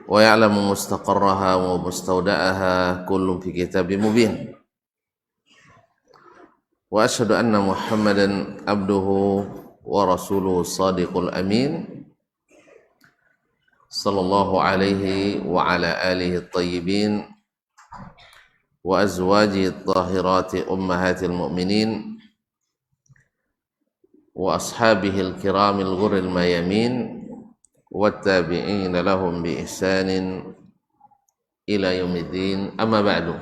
ويعلم مستقرها ومستودعها كل في كتاب مبين وأشهد أن محمدا عبده ورسوله الصادق الأمين صلى الله عليه وعلى آله الطيبين وأزواجه الطاهرات أمهات المؤمنين وأصحابه الكرام الغر الميامين والتابعين لهم بإحسان إلى يوم الدين أما بعد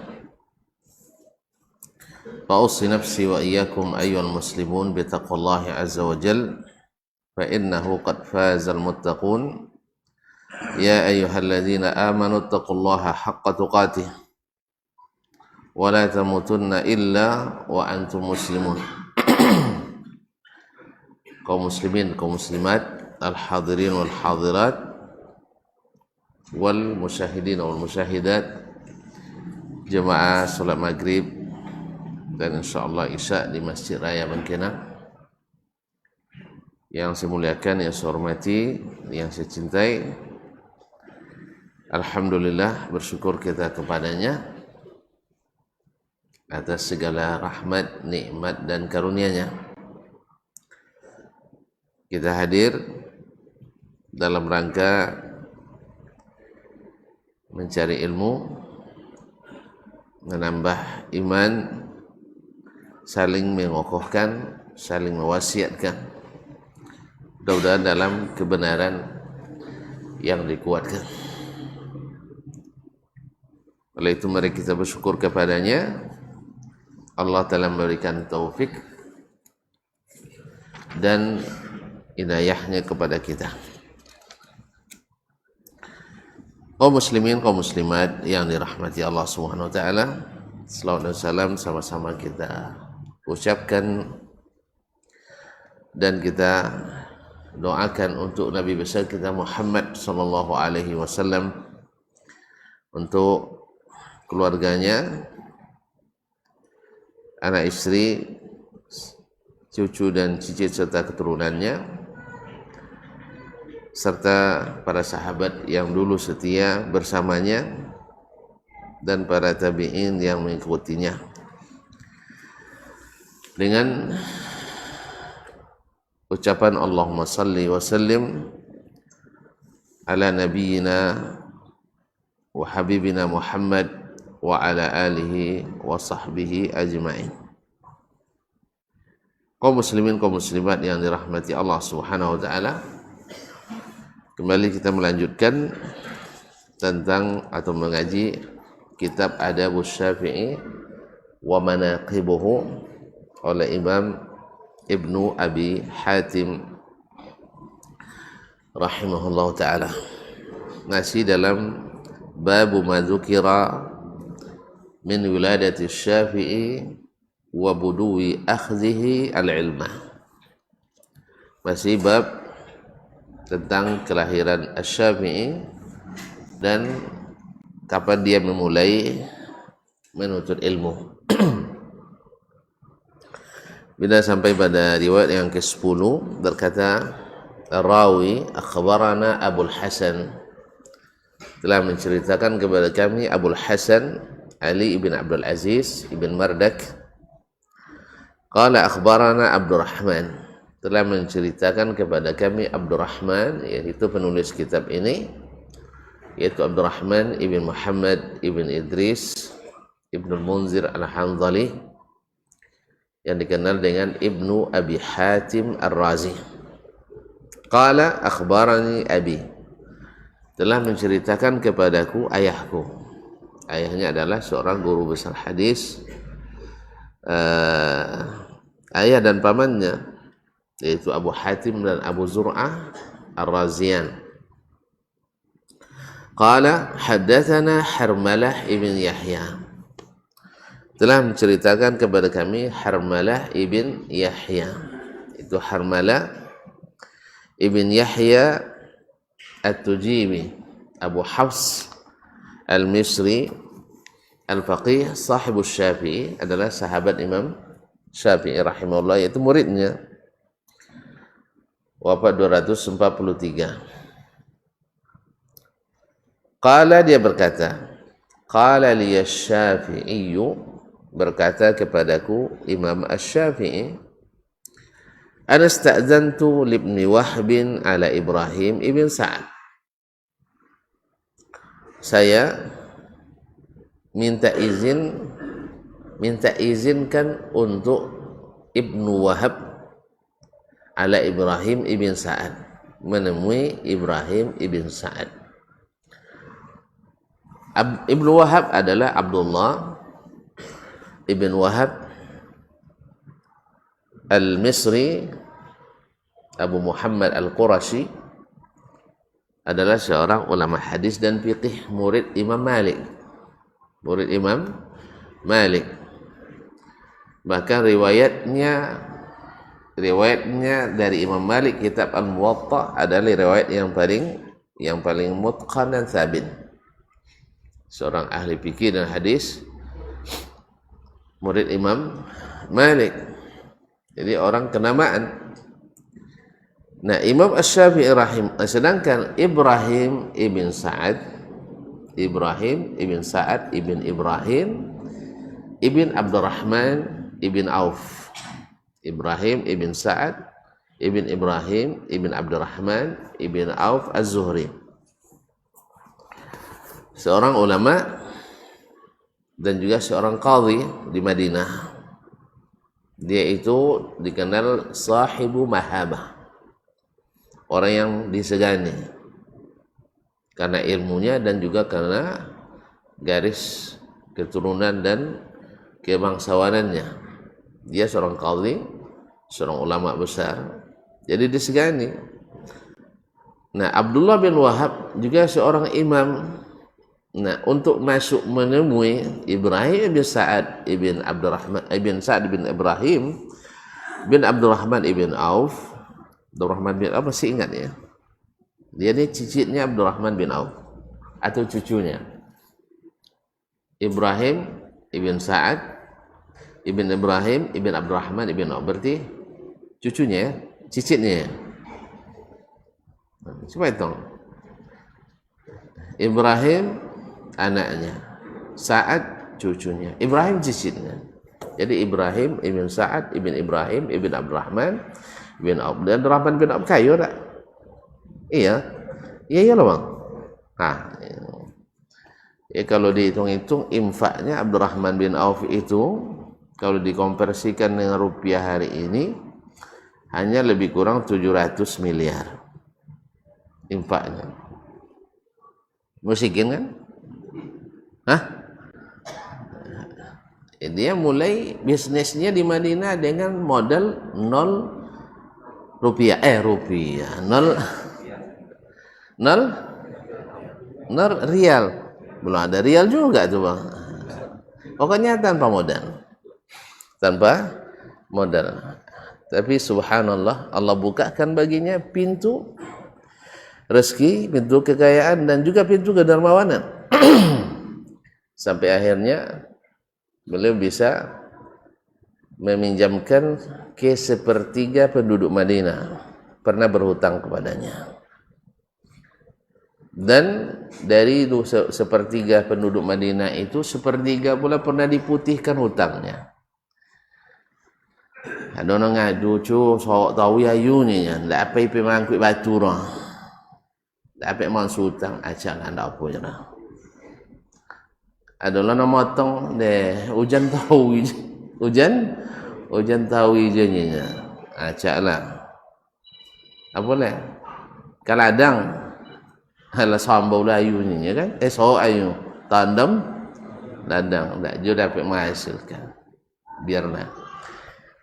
فأوصي نفسي وإياكم أيها المسلمون بتقوى الله عز وجل فإنه قد فاز المتقون يا أيها الذين آمنوا اتقوا الله حق تقاته ولا تموتن إلا وأنتم مسلمون kaum muslimin, kaum muslimat, al-hadirin wal hadirat wal musyahidin wal musyahidat, jemaah salat maghrib dan insyaallah isya di Masjid Raya Bangkena yang saya muliakan, yang saya hormati, yang saya cintai. Alhamdulillah, bersyukur kita kepadanya atas segala rahmat, nikmat dan karunia-Nya. Kita hadir dalam rangka mencari ilmu, menambah iman, saling mengokohkan, saling mewasiatkan. Mudah-mudahan dalam kebenaran yang dikuatkan. Oleh itu mari kita bersyukur kepadanya. Allah telah memberikan taufik dan hidayahnya kepada kita. Kaum muslimin, kaum muslimat yang dirahmati Allah Subhanahu wa taala, selawat dan salam sama-sama kita ucapkan dan kita doakan untuk Nabi besar kita Muhammad sallallahu alaihi wasallam, untuk keluarganya, anak istri, cucu dan cicit serta keturunannya, serta para sahabat yang dulu setia bersamanya dan para tabi'in yang mengikutinya dengan ucapan Allahumma salli wa sallim ala nabiyyina wa habibina Muhammad wa ala alihi wa sahbihi ajma'in. Kaum muslimin, kaum muslimat yang dirahmati Allah Subhanahu wa taala, kembali kita melanjutkan tentang atau mengaji kitab Adabus Syafi'i wa Manaqibuhu oleh Imam Ibnu Abi Hatim rahimahullah ta'ala. Masih dalam babu ma dzukira min wiladati Syafi'i wa buduwi akhdhihi al-ilmah. Masih bab tentang kelahiran Asy-Syafi'i dan kapan dia memulai menuntut ilmu. Bila sampai pada riwayat yang ke-10 berkata Rawi akhbarana Abul Hasan, telah menceritakan kepada kami Abul Hasan Ali ibn Abdul Aziz ibn Mardak. Qala akhbarana Abdurrahman, telah menceritakan kepada kami Abdurrahman, yaitu penulis kitab ini, yaitu Abdurrahman ibn Muhammad ibn Idris ibn Munzir al-Hanzali, yang dikenal dengan Ibnu Abi Hatim Ar-Razi. Qala akhbarani abi, telah menceritakan kepadaku ayahku. Ayahnya adalah seorang guru besar hadis, ayah dan pamannya yaitu Abu Hatim dan Abu Zur'ah Ar-Raziyan. Qala haddatsana Harmalah ibn Yahya, telah menceritakan kepada kami Harmalah ibn Yahya. Itu Harmalah ibn Yahya At-Tujibi Abu Hafs Al-Misri Al-Faqih Sahibus Syafi'i, adalah sahabat Imam Syafi'i rahimahullah, yaitu muridnya. Wafat 243. Qala, dia berkata, qala liya Syafi'iyyu, berkata kepadaku Imam Asy-Syafi'i, ana sta'dzantu libni Wahbin ala Ibrahim ibn Sa'ad. Saya minta izinkan untuk Ibnu Wahab ala Ibrahim ibn Sa'ad, menemui Ibrahim ibn Sa'ad. Ibnu Wahab adalah Abdullah ibn Wahab al-Misri Abu Muhammad al-Qurashi, adalah seorang ulama hadis dan fiqih, murid Imam Malik. Bahkan riwayatnya dari Imam Malik, kitab Al-Muwatta adalah riwayat yang paling mutqan dan sabit. Seorang ahli fikih dan hadis, murid Imam Malik. Jadi orang kenamaan. Nah, Imam Asy-Syafi'i sedangkan Ibrahim ibn Sa'ad ibn Ibrahim ibn Abdurrahman ibn Auf. Ibrahim ibn Sa'ad ibn Ibrahim ibn Abdurrahman ibn Auf Az-Zuhri, seorang ulama dan juga seorang qadhi di Madinah. Dia itu dikenal sahibu mahabah, orang yang disegani karena ilmunya dan juga karena garis keturunan dan kebangsawanannya. Dia seorang qadhi, seorang ulama besar, jadi disegani. Nah, Abdullah bin Wahab juga seorang imam. Nah, untuk masuk menemui Ibrahim bin Sa'ad ibn Abdurrahman ibn Sa'ad bin Ibrahim bin Abdurrahman ibn Auf. Abdurrahman bin Auf masih ingat ya? Dia ni cicitnya Abdurrahman bin Auf atau cucunya. Ibrahim ibn Sa'ad ibn Ibrahim ibn Abdurrahman ibn Auf, berarti cucunya ya, cicitnya ya. Coba hitung. Ibrahim anaknya, Sa'ad cucunya, Ibrahim cicitnya. Jadi Ibrahim ibn Sa'ad ibn Ibrahim ibn Abdurrahman bin Auf. Dan Abdurrahman bin Auf kaya tak? Iya lah bang. Kalau dihitung-hitung infaknya Abdurrahman bin Auf itu, kalau dikonversikan dengan rupiah hari ini, hanya lebih kurang 700 miliar infaknya. Musikin kan? Dia mulai bisnisnya di Madinah dengan modal 0 rupiah, 0 rial, belum ada rial juga tuh bang. Pokoknya tanpa modal. Tapi subhanallah, Allah bukakan baginya pintu rezeki, pintu kekayaan dan juga pintu kedermawanan. Sampai akhirnya beliau bisa meminjamkan ke 1/3 penduduk Madinah, pernah berhutang kepadanya. Dan dari 1/3 penduduk Madinah itu, 1/3 pula pernah diputihkan hutangnya. Ada orang ngadu, sok tahu ayu ni, tak apa ipi mangkuk batu dah, tak apa masuk hutang, acak anda apa je dah. Adalah nak motong deh hujan tahu je nya, acak lah apa lah kaladang hala sambau layu ni kan, so ayu tandem ladang tak je dapat menghasilkan. Biarlah.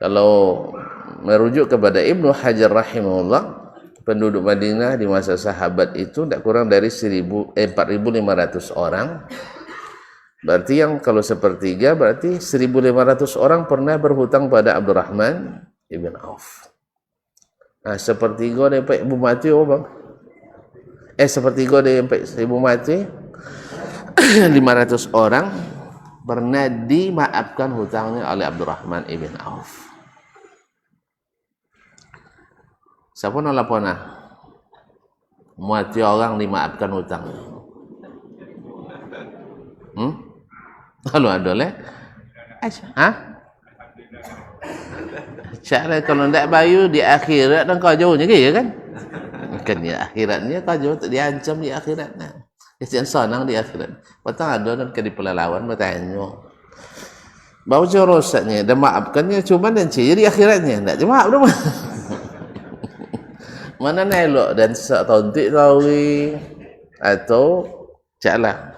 Kalau merujuk kepada Ibnu Hajar rahimahullah, penduduk Madinah di masa sahabat itu tak kurang dari 4.500 orang. Berarti yang kalau 1/3 berarti 1.500 orang pernah berhutang pada Abdurrahman ibn Auf. Nah, 1/3 dari ibu mati apa bang? 1/3 dari ibu mati 500 orang pernah dimaafkan hutangnya oleh Abdurrahman ibn Auf. Siapa nak lapona mati orang dimaafkan hutangnya? Kalau ada lah. Ha? Cara kalau ndak bayu di akhirat dan kau jauhnya ke ya kan? Kan ya akhiratnya kau jauh diancam di akhirat nah. Kesian senang di akhirat. Patang ada dan ke di pelalawan bertanya. Bau jorosatnya dan maafkannya cuma dan ciri akhiratnya ndak maaf dah. Mana nelok dan setontik tawi atau caklah.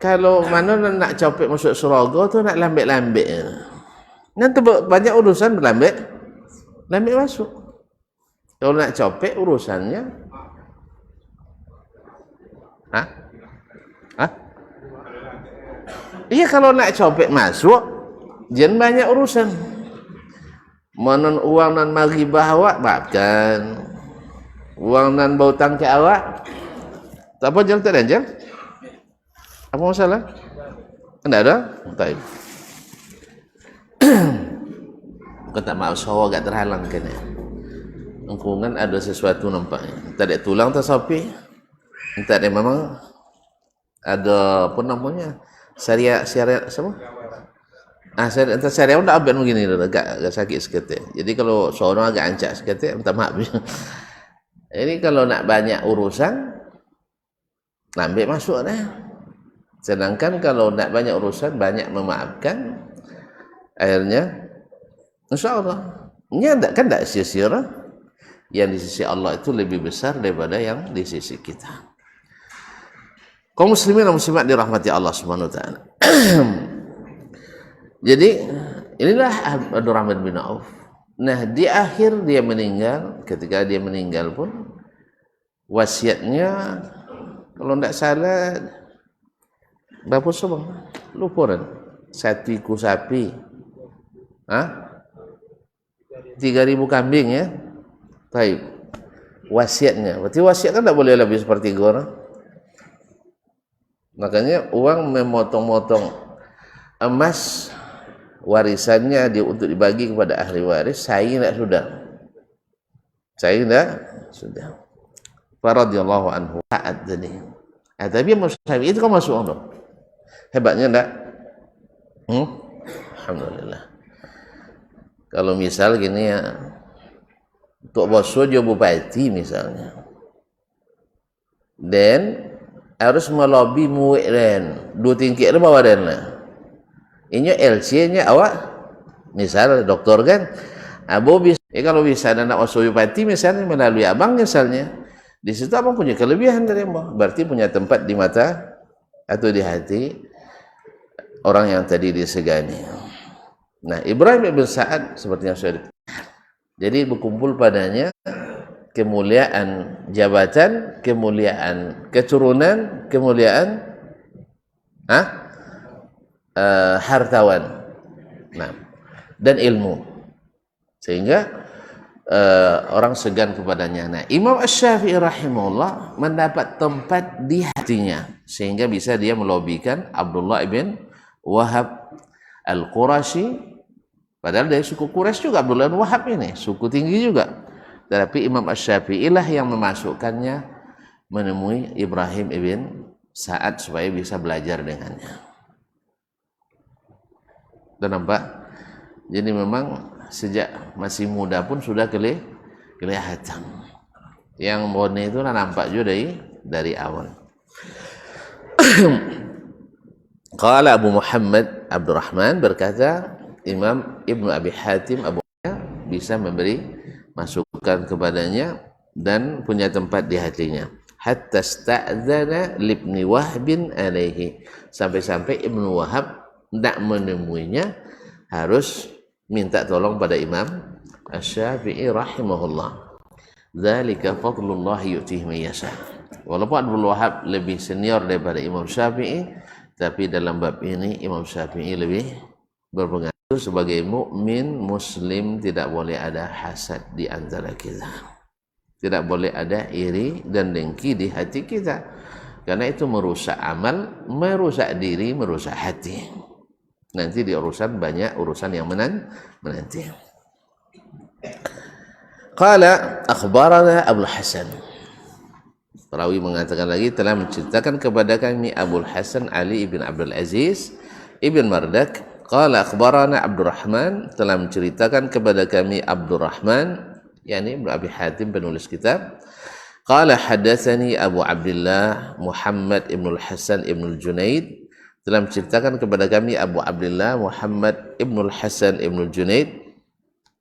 Kalau mana nak copek masuk surga tu nak lambik-lambik. Nanti banyak urusan berlambik. Lambik masuk. Kalau nak copek urusannya. Hah? Hah? Iya kalau nak copek masuk jangan banyak urusan. Mana uang nan maribah awak maafkan. Uang nan bau tangkap awak. Tak apa jangan tak ada jangan. Apa masalah? Tidak ada? Tak. Bukan tak maaf sahawa agak terhalang kan ya. Engkungan ada sesuatu nampaknya. Tak ada tulang tak sapi. Tak ada memang ada apa namanya? Syariat siapa? Syariat pun tak abad begini agak sakit sikit. Jadi kalau seorang agak ancak sikit minta maaf. Ini kalau nak banyak urusan lambat masuk dah. Sedangkan kalau nak banyak urusan banyak memaafkan akhirnya insya-Allah nya kan tak sia-sia yang di sisi Allah itu lebih besar daripada yang di sisi kita. Kaum muslimin dan muslimat dirahmati Allah Subhanahu wa taala. Jadi inilah Abdurrahman bin Auf. Nah, di akhir dia meninggal, ketika dia meninggal pun wasiatnya kalau tidak salah berapa sebang? Lupa kan? 1 ekor sapi. 3.000 kambing ya. Baik. Wasiatnya. Berarti wasiat kan tak boleh lebih seperti orang. Makanya uang memotong-motong emas warisannya dia untuk dibagi kepada ahli waris, saya tidak sudah. Saya tidak sudah. Radhiyallahu anhu saat ini. Tapi Imam Syafi'i itu kan masuk Allah. Hebatnya enggak? Alhamdulillah. Kalau misal gini ya, untuk boswo jo bupati misalnya, dan harus melobi muik dan 2 tingkit le bawa dan lah. Ini LC-nya awak, misal doktor kan, abo bisa. Kalau bisa nak masuk bupati misalnya melalui abang misalnya, di situ abang punya kelebihan dari abang. Berarti punya tempat di mata atau di hati orang yang tadi disegani. Nah, Ibrahim bin Sa'ad seperti yang sudah jadi berkumpul padanya kemuliaan jabatan, kemuliaan keturunan, kemuliaan hartawan. Nah, dan ilmu. Sehingga orang segan kepadanya. Nah, Imam Asy-Syafi'i rahimahullah mendapat tempat di hatinya sehingga bisa dia melobikan Abdullah ibn Wahab Al-Qurashi. Padahal dari suku Quraisy juga Abdullah bin Wahab ini, suku tinggi juga. Tetapi Imam Asy-Syafi'i lah yang memasukkannya menemui Ibrahim ibn Sa'ad supaya bisa belajar dengannya. Dan nampak? Jadi memang sejak masih muda pun sudah kelihatan. Yang bone itu nampak juga dari awal. Qala Abu Muhammad Abdurrahman berkata, Imam Ibnu Abi Hatim Abu bisa memberi masukan kepadanya dan punya tempat di hatinya. Hatta sta'dzana libni Wahbin alaihi. Sampai-sampai Ibnu Wahab tidak menemuinya, harus minta tolong pada Imam Asy-Syafi'i rahimahullah. Dzalika fadlullah yu'tihi man yasha. Walaupun Abdul Wahab lebih senior daripada Imam Syafi'i, tapi dalam bab ini Imam Syafi'i lebih berpengaruh. Sebagai mukmin muslim tidak boleh ada hasad di antara kita. Tidak boleh ada iri dan dengki di hati kita. Karena itu merusak amal, merusak diri, merusak hati. Nanti di urusan banyak urusan yang menanti. Qala akhbarana Abu Hasan. Rawi mengatakan lagi telah menceritakan kepada kami Abul Hasan Ali ibn Abdul Aziz ibn Mardak qala akhbarana Abdurrahman telah menceritakan kepada kami Abdurrahman yakni Ibnu Abi Hatim penulis kitab qala hadatsani Abu Abdullah Muhammad ibn Hasan ibn Junaid telah menceritakan kepada kami Abu Abdullah Muhammad ibn Hasan ibn Junaid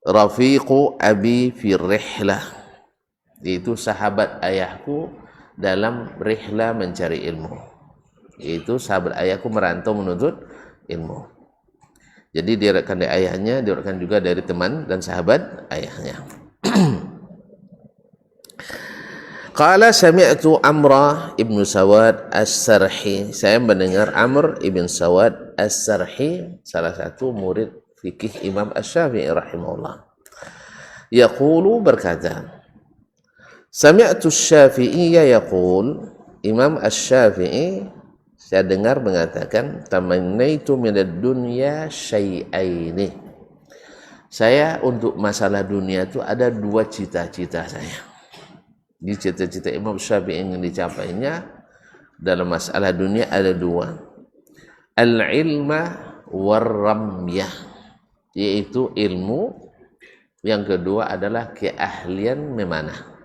rafiqu abi fi rihlah itu sahabat ayahku dalam rihlah mencari ilmu, yaitu sahabat ayahku merantau menuntut ilmu. Jadi diriwayatkan dari ayahnya, diriwayatkan juga dari teman dan sahabat ayahnya. Qala sami'tu Amr ibn Sawad As-Sarhi. Saya mendengar Amr ibn Sawad As-Sarhi, salah satu murid fikih Imam Asy-Syafi'i rahimahullah. Yaqulu berkata, Sami'tu Syafi'iyya yaqul, Imam Asy-Syafi'i saya dengar mengatakan tamannaitu minad dunya syai'aini. Saya untuk masalah dunia itu ada dua cita-cita saya. Di cita-cita Imam Syafi'i yang dicapainya dalam masalah dunia ada dua. Al-ilma war-ramyah, yaitu ilmu, yang kedua adalah keahlian memanah.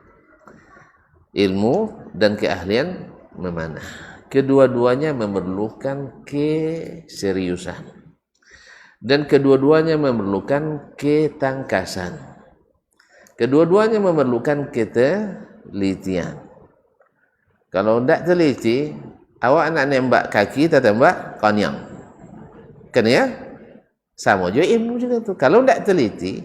Ilmu dan keahlian memanah. Kedua-duanya memerlukan keseriusan. Dan kedua-duanya memerlukan ketangkasan. Kedua-duanya memerlukan ketelitian. Kalau tidak teliti, awak nak nembak kaki atau tembak konyang. Kan ya? Sama juga ilmu juga tu. Kalau tidak teliti,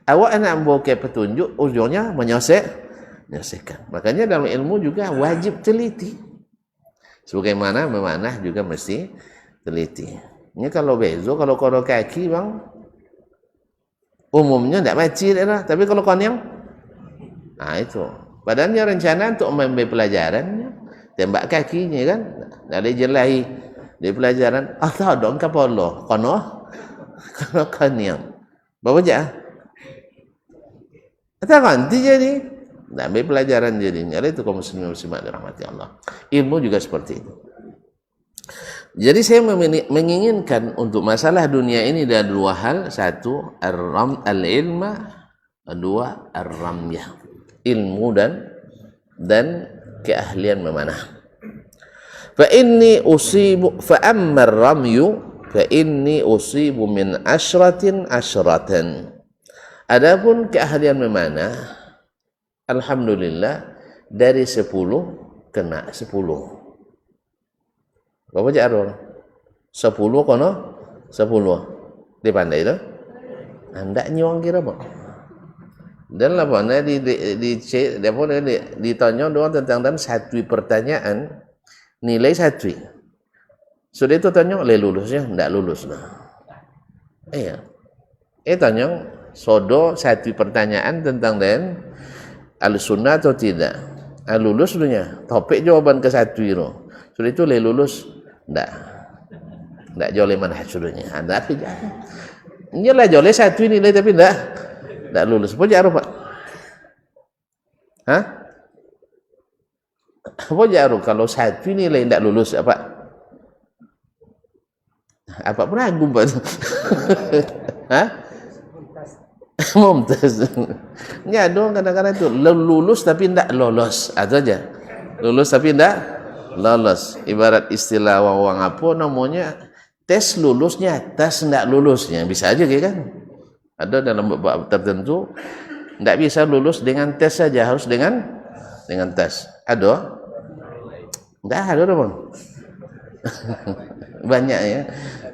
awak nak membawa petunjuk, ujungnya menyelesaikan. Makanya dalam ilmu juga wajib teliti. Sebagaimana memanah juga mesti teliti. Ini kalau bezo, kalau kono kaki bang, umumnya tidak baci lah. Tapi kalau konyang, nah itu. Padahalnya rencana untuk mengambil pelajaran, tembak kakinya kan, ada jelahi di pelajaran. Tak dong kapolo, kono konyang. Bawa aja. Tak ganti jadi. Nah, ambil pelajaran jadinya. Itu kaum muslimin muslimat dirahmati Allah. Ilmu juga seperti itu. Jadi saya menginginkan untuk masalah dunia ini ada dua hal. Satu, al-ilma. Dua, ar-ramyah. Ilmu dan keahlian memanah. Fa inni usibu fa amma ar-ramyu fa inni usibu min asyratan. Adapun keahlian memanah, alhamdulillah dari 10 kena 10. Berapa jarur? 10 kono 10. Dia pandai tu? Anda nyuang kira apa? Dan lah mana ditanya doang tentang satu pertanyaan nilai satu. Sudah itu tanya lulusnya enggak lulus lah. Iya. Tanya sodo satu pertanyaan tentang al-sunnah atau tidak. Lulus dunia. Topik jawaban ke satu itu. Sudah itu lulus. Tidak joleh manhaj sudahnya. Ada apa aja. Ini lah joleh satu nilai tapi tidak lulus. Apa jaru Pak? Hah? Apa jaru kalau satu nilai tidak lulus apa? Apa pun ragu Pak? Hah? Mumtaz. Ya dong kadang-kadang itu lulus tapi tidak lolos. Itu aja. Lulus tapi tidak lolos. Ibarat istilah wawang apa namanya tes lulusnya, tes tidak lulusnya. Bisa aja kan? Ada dalam bab tertentu tidak bisa lulus dengan tes saja, harus dengan tes. Ada? Tidak ada Bang. Banyak ya.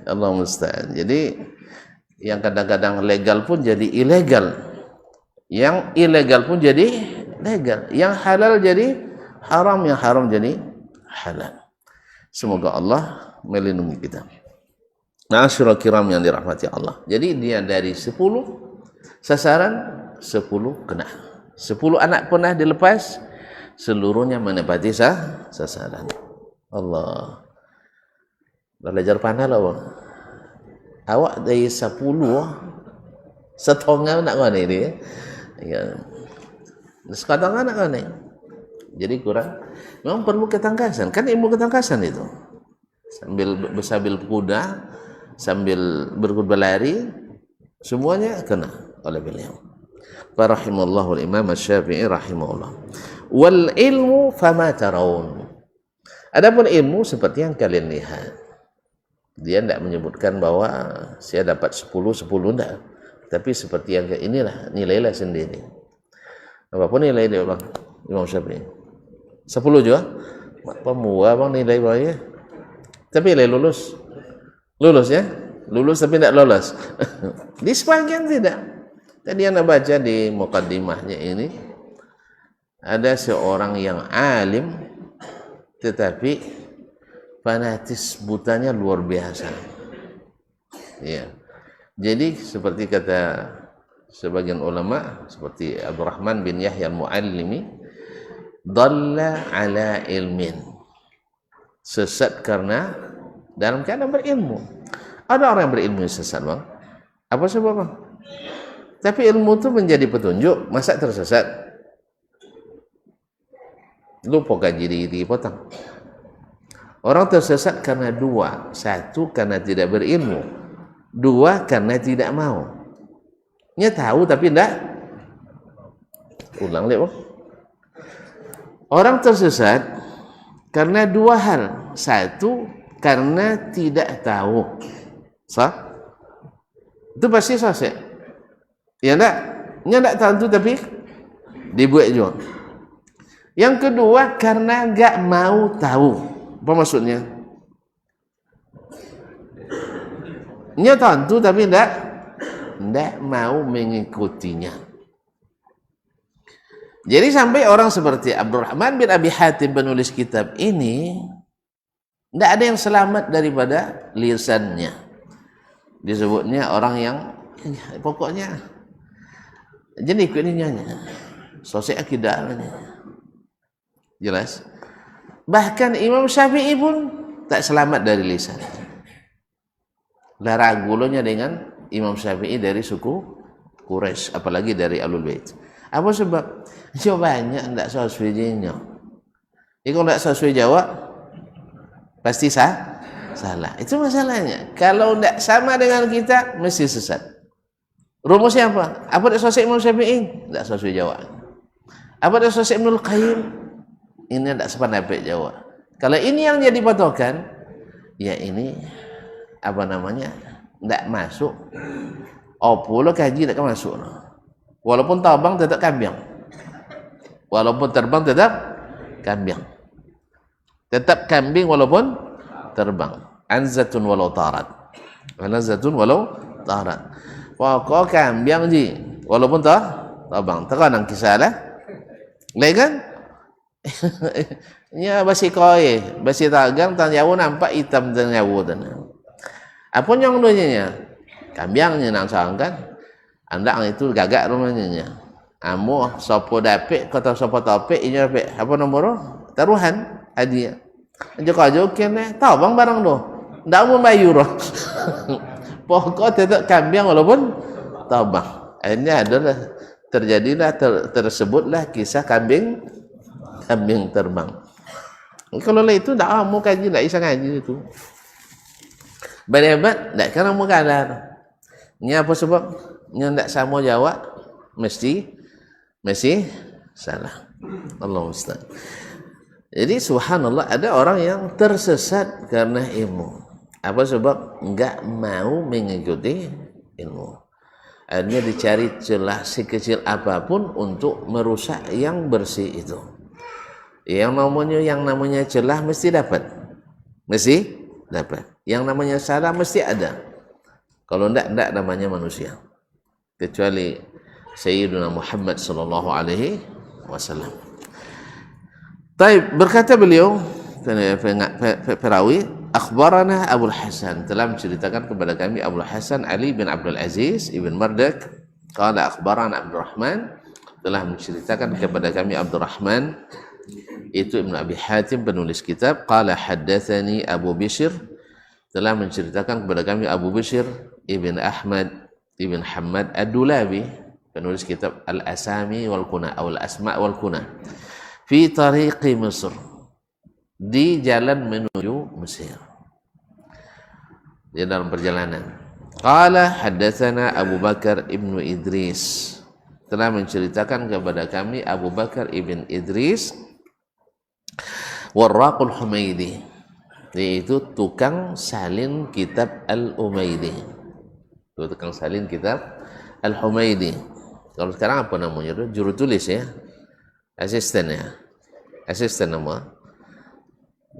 Allah musta'an. Jadi yang kadang-kadang legal pun jadi ilegal, yang ilegal pun jadi legal, yang halal jadi haram, yang haram jadi halal. Semoga Allah melindungi kita. Ma'asyiral kiram yang dirahmati Allah. Jadi dia dari 10 sasaran, 10 kena. 10 anak pernah dilepas, seluruhnya menepati sasaran. Allah. Belajar panah lah Bang. Awak dari 10 setengah nak kau ni dia. Ya. Sekarang nak kau ni. Jadi kurang, memang perlu ketangkasan. Kan ilmu ketangkasan itu. Sambil kuda, sambil berlari, semuanya kena oleh beliau. Rahimallahu al-Imam Asy-Syafi'i rahimahullah. Wal ilmu fama tarawun. Adapun ilmu seperti yang kalian lihat. Dia tidak menyebutkan bahwa saya dapat 10 enggak. Tapi seperti yang inilah, nilailah sendiri. Apapun nilai dia Bang Imam Syafi'i. 10 juga. Pemua Bang nilai berapa? Tapi nilai lulus. Lulus ya? Lulus tapi tidak lolos. Di sebagian tidak. Tadi anda baca di muqaddimahnya ini ada seorang yang alim tetapi fanatis butanya luar biasa. Ya. Jadi seperti kata sebagian ulama seperti Abdurrahman bin Yahya al-Muallimi, dhalla ala ilmin. Sesat karena dalam keadaan berilmu. Ada orang yang berilmu sesat, Bang. Apa sebab, Bang? Tapi ilmu itu menjadi petunjuk, masa tersesat? Lupa gaji diri potong. Orang tersesat karena dua. Satu, karena tidak berilmu. Dua, karena tidak mau. Dia tahu tapi tidak. Ulang lihat, Bang. Orang tersesat karena dua hal. Satu, karena tidak tahu. Sah? Itu pasti sah. Ya enggak? Dia enggak tahu itu tapi dibuat juga. Yang kedua, karena enggak mau tahu. Apa maksudnya? Dia tahu tapi enggak mau mengikutinya. Jadi sampai orang seperti Abdurrahman bin Abi Hatim penulis kitab ini tidak ada yang selamat daripada lisannya. Disebutnya orang yang pokoknya jadi ikut ini nyanyi. Sosok akidah jelas. Bahkan Imam Syafi'i pun tak selamat dari lisan. Lara gulonya dengan Imam Syafi'i dari suku Quraisy, apalagi dari Ahlul Bait. Apa sebab? Dia banyak tidak sesuai jadinya. Jadi kalau tidak sesuai jawab pasti salah. Itu masalahnya. Kalau tidak sama dengan kita mesti sesat. Rumusnya apa? Apa tidak sesuai Imam Syafi'i? Tidak sesuai jawab. Apa tidak sesuai Ibnul Qayyim? Ini tidak sependapat jawab. Kalau ini yang jadi patokan, ya ini apa namanya? Tidak masuk. Pula kaji tidak masuk. Walaupun terbang tetap kambing. Walaupun terbang tetap kambing. Tetap kambing walaupun terbang. Anzatun walau tarat. Anzatun walau tarat. Pokok kambing je. Walaupun terbang. Terkadang kisah lah. Lain kan? Nya basi koi, basi tagang tan jawu nampak hitam dan jawu dan. Apa yang dunia? Kambingnya nang sangkan. Anda itu gagak rumahnya. Amu sopo dapik kata sopo topik ini dapik. Apa nombor? Taruhan hadiah. Joko-joko kene, tahu bang barang doh. Ndak mau bayar. Pokok tetap kambing walaupun tahu bang. Akhirnya adalah terjadilah tersebutlah kisah kambing terbang. Kalau lah itu tak mau kaji, tak bisa ngaji itu. Berhebat, tak kena mau kadar. Ini apa sebab? Ini tak sama jawab, mesti salah. Allah Ustaz. Jadi subhanallah ada orang yang tersesat karena ilmu. Apa sebab? Enggak mau mengikuti ilmu. Akhirnya dicari celah sekecil apapun untuk merusak yang bersih itu. Yang namanya celah mesti dapat. Yang namanya salah mesti ada. Kalau enggak namanya manusia. Kecuali Sayyidina Muhammad sallallahu alaihi wasallam. Taib, berkata beliau perawi, akhbarana Abu Hasan, telah menceritakan kepada kami Abu Hasan Ali bin Abdul Aziz ibn Mardak, qala akhbarana Abdurrahman, telah menceritakan kepada kami Abdurrahman itu Ibn Abi Hatim penulis kitab, qala haddatsani Abu Bishr, telah menceritakan kepada kami Abu Bishr ibn Ahmad ibn Hamad Ad-Dulabi penulis kitab Al-Asami wal Kuna atau Al-Asma wal Kuna. fi tariqi Mesir, di jalan menuju Mesir, di dalam perjalanan. Qala haddatsana Abu Bakar ibnu Idris, telah menceritakan kepada kami Abu Bakar ibn Idris, Warraqul Humaidi, yaitu tukang salin kitab Al-Humaidi, itu tukang salin kitab Al-Humaidi. Kalau sekarang apa namanya? Juru tulis ya, asisten ya, asisten nama.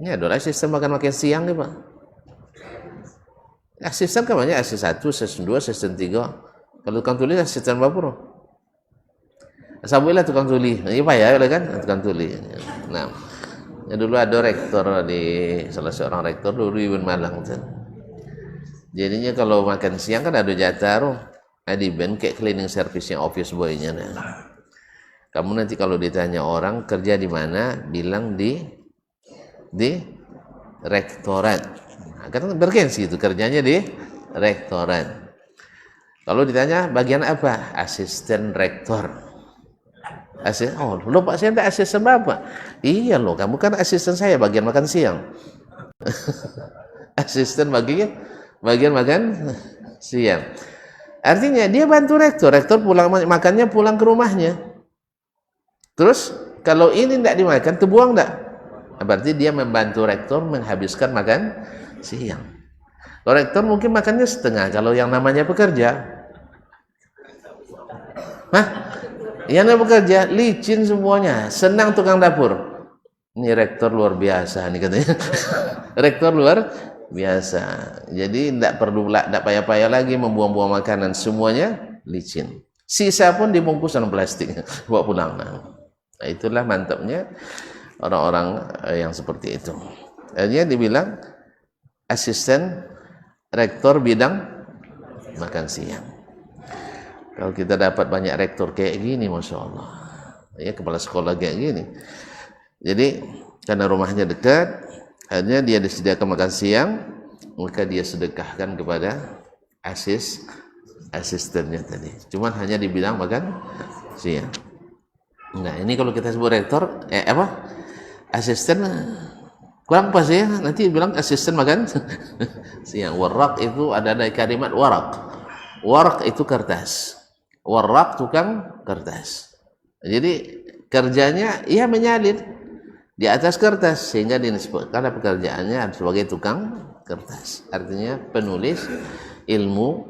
Ini adalah asisten makan siang nih Pak. Asisten kan banyak, asisten 1, asisten 2, asisten 3. Kalau tukang tulis asisten berapa? Sabulah tukang tuli. Iya Pak ya, kan tukang tuli. Nah, ya dulu ada rektor di salah seorang rektor dulu di Malang tuh. Jadinya kalau makan siang kan ada jatah di band kayak cleaning service-nya, office boy-nya. Nah. Kamu nanti kalau ditanya orang kerja di mana, bilang di rektorat. Nah, kan bergengsi itu kerjanya di rektorat. Kalau ditanya bagian apa? Asisten rektor. Oh, loh Pak, saya tidak asisten Bapak. Iya loh, kamu kan asisten saya bagian makan siang. Asisten bagian makan siang. Artinya dia bantu rektor, rektor pulang makannya pulang ke rumahnya. Terus kalau ini tidak dimakan, terbuang tidak? Berarti dia membantu rektor menghabiskan makan siang. Kalau rektor mungkin makannya setengah, kalau yang namanya pekerja. Hah? Yang bekerja licin semuanya, senang tukang dapur. Ini rektor luar biasa nih katanya. Rektor luar biasa. Jadi tidak perlu tidak payah-payah lagi membuang-buang makanan, semuanya licin. Sisa pun dibungkus dalam plastik, bawa pulang. Nah, itulah mantapnya orang-orang yang seperti itu. Akhirnya dibilang asisten rektor bidang makan siang. Kalau kita dapat banyak rektor kayak gini, Masya Allah, ya, kepala sekolah kayak gini. Jadi karena rumahnya dekat, akhirnya dia disediakan makan siang, maka dia sedekahkan kepada asistennya tadi. Cuman hanya dibilang makan siang. Nah ini kalau kita sebut rektor, asisten kurang pas ya. Nanti bilang asisten makan siang. Warraq itu ada kalimat waraq. Waraq itu kertas. Warraq tukang kertas. Jadi kerjanya ia menyalin di atas kertas sehingga disebutkan pekerjaannya sebagai tukang kertas. Artinya penulis ilmu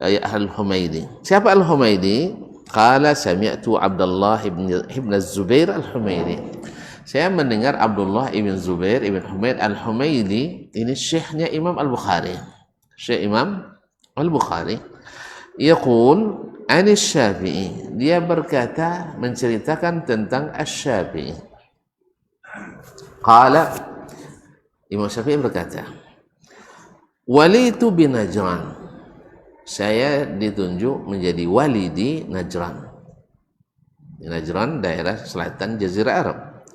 Al-Humaidi. Siapa Al-Humaidi? Qala sami'tu Abdullah ibn Zubair Al-Humaidi. Saya mendengar Abdullah ibn Zubair ibn Humaid Al-Humaidi, ini syekhnya Imam Al-Bukhari. Syekh Imam Al-Bukhari. Yaqul Anis Syafi'i, dia berkata menceritakan tentang Asy-Syafi'i. Qala, Imam Syafi'i berkata, walitu bin Najran, saya ditunjuk menjadi wali di Najran. Di Najran daerah selatan Jazirah Arab.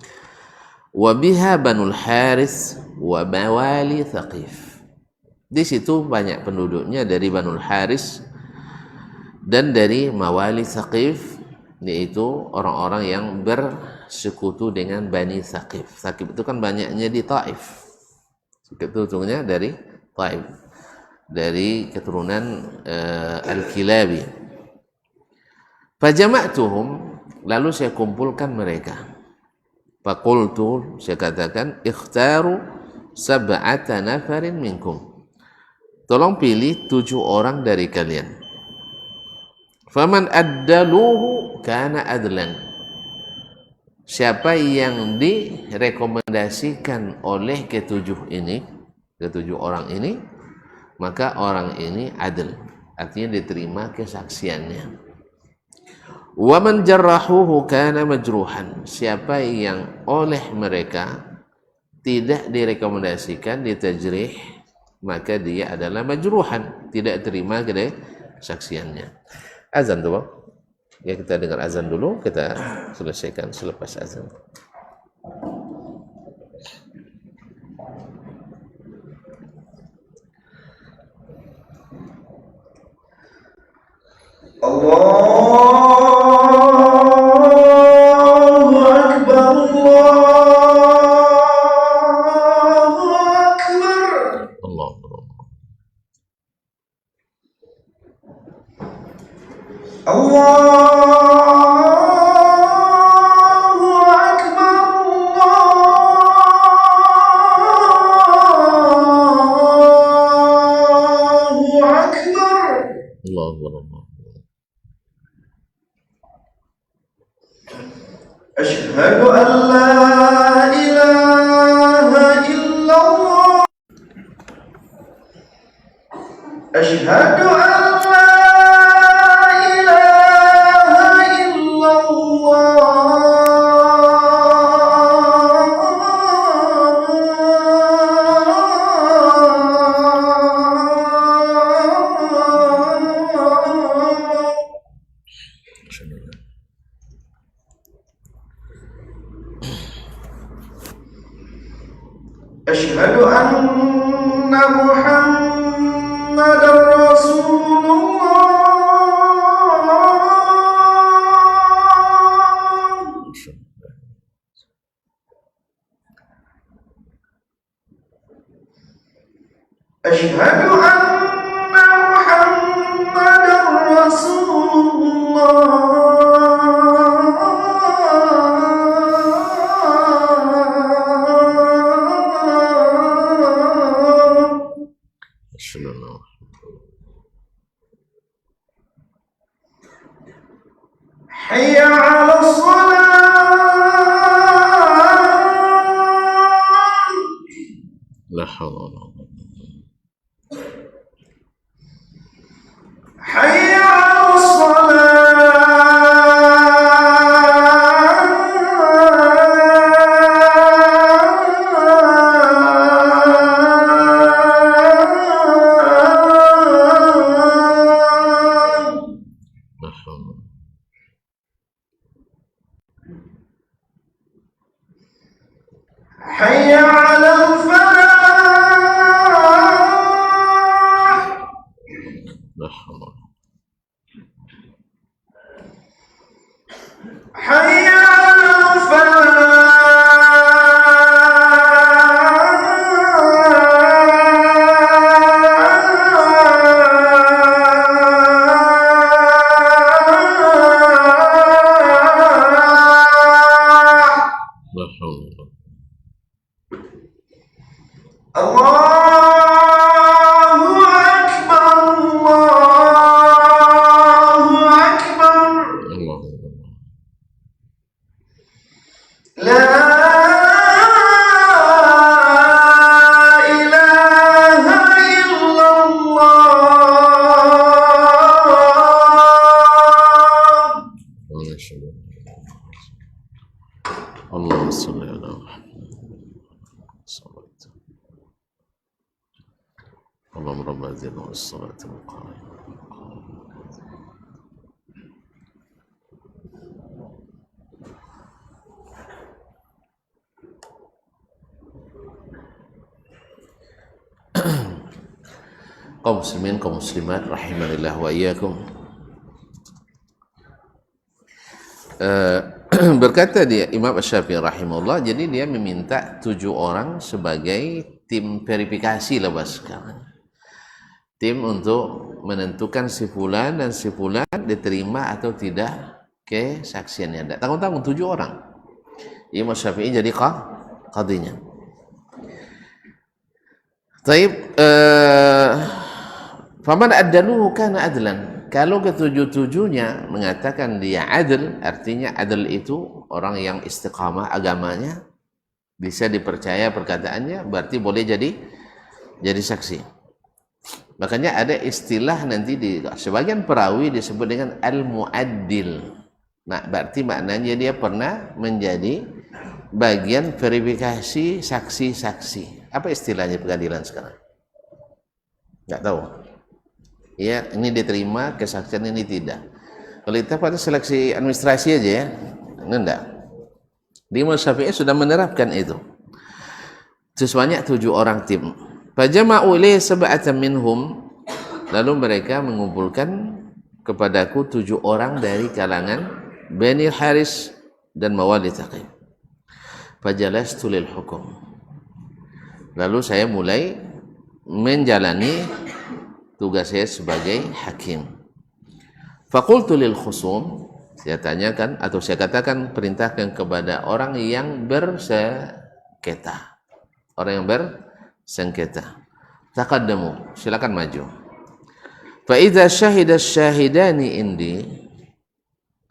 Wa biha Banul Haris wa Mawali Thaqif. Di situ banyak penduduknya dari Banul Haris dan dari Mawali Thaqif, yaitu orang-orang yang bersekutu dengan Bani Thaqif. Thaqif itu kan banyaknya di Taif. Keturunannya dari Taif, dari keturunan Al-Kilabi. Fajama'tuhum, lalu saya kumpulkan mereka. Faqultu, saya katakan, ikhtaru sab'ata nafarin minkum. Tolong pilih 7 orang dari kalian. Faman addaluhu kana adlan. Siapa yang direkomendasikan oleh ketujuh orang ini, maka orang ini adil, artinya diterima kesaksiannya. Wa man jarrahuhu kana majruhan. Siapa yang oleh mereka tidak direkomendasikan, ditajrih, maka dia adalah majruhan, tidak terima kesaksiannya. Azan tuh Bang. Ya, kita dengar azan dulu, kita selesaikan selepas azan. Allahu Akbar. Allah. Allahu Akbar, Allahu Akbar. Allahu Akbar. Asyhadu an la ilaha illallah. Asyhadu an Asyhadu anna Muhammadar Rasulullah. Asyhadu anna Muhammadar Rasulullah. Hayya 'alas salat. La hawla wala quwwata. Hayya 'alas salat. Hayya 'alal falah. La hawla. Hayya 'alal falah. La hawla. Allahu Akbar, Allahu Akbar. Allahu Akbar. La ilaha illallah. Allahumma salli ala Muhammad. Allahumma rabb hadhihi as-salati al-qa'imah. Kaum muslimin, kaum muslimat rahimanillah wa iyyakum. Berkata dia Imam Asy-Syafi'i rahimahullah, jadi dia meminta 7 orang sebagai tim verifikasi lah bos sekarang. Tim untuk menentukan si fulan dan si fulan diterima atau tidak kesaksiannya. Tanggung-tanggung 7 orang. Imam Asy-Syafi'i jadi qadhinya. Taib, faman addaluhu kana adlan. Kalau ketujuh-tujuhnya mengatakan dia adil, artinya adil itu orang yang istiqamah agamanya, bisa dipercaya perkataannya, berarti boleh jadi saksi. Makanya ada istilah nanti di sebagian perawi disebut dengan al-mu'addil. Nah, berarti maknanya dia pernah menjadi bagian verifikasi saksi-saksi. Apa istilahnya pengadilan sekarang? Nggak tahu. Ya, ini diterima, kesaksian ini tidak. Kalau kita pada seleksi administrasi aja ya, enggak. Di Imam Syafi'i sudah menerapkan itu. Sebanyak 7 orang tim. Fajama'u ilaihi sab'atan minhum, lalu mereka mengumpulkan kepadaku 7 orang dari kalangan Bani Haris dan Mawali Thaqif. Fajalastu lil hukum. Lalu saya mulai menjalani tugas saya sebagai hakim. Faqultu lil khusum, saya tanyakan atau saya katakan, perintahkan kepada orang yang bersengketa. Orang yang bersengketa. Taqaddamu, silakan maju. Fa idza syahida syahidani indi,